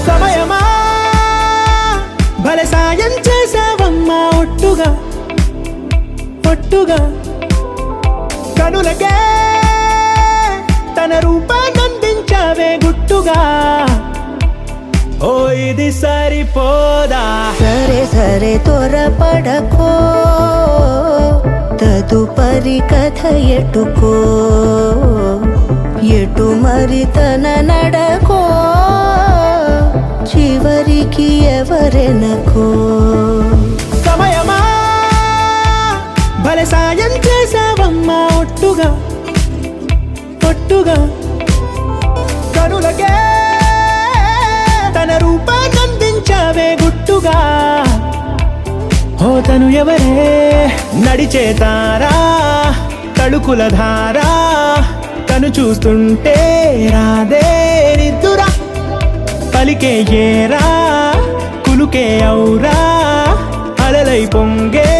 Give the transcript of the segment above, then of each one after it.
సమయమా భలే సాయం చేసావమ్మా ఒట్టుగా ఒట్టుగా కనులకే తన రూపాన్నందించావే గుట్టుగా ఓ ఇది సరిపోదా సరే సరే త్వరపడకో తదుపరి కథ ఎటుకో ఎటు మరి తన నడకో చివరికి ఎవరెనకో సమయమా భలే సాయం చేసావమ్మా ఒట్టుగా ఒట్టుగా కనులకే తన రూపాన్నందించావే గుట్టుగా ఓ తను ఎవరే నడిచే తారా తడుకుల ధారా తను చూస్తుంటే రాదే నిద్దురా పలికే ఏరా కులుకే ఔరా అలలై పొంగే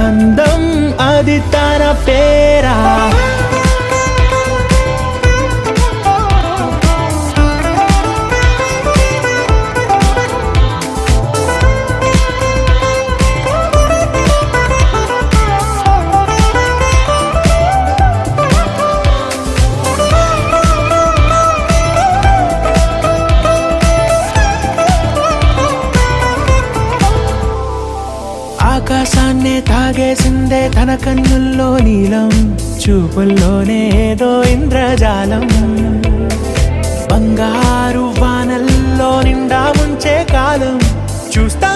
అందం అది తన పేరా ఆకాశాన్నే తాగేసిందే తన కన్నుల్లో నీలం చూపుల్లోనే ఏదో ఇంద్రజాలం బంగారు వానల్లో నిండా ముంచే కాలం చూస్తా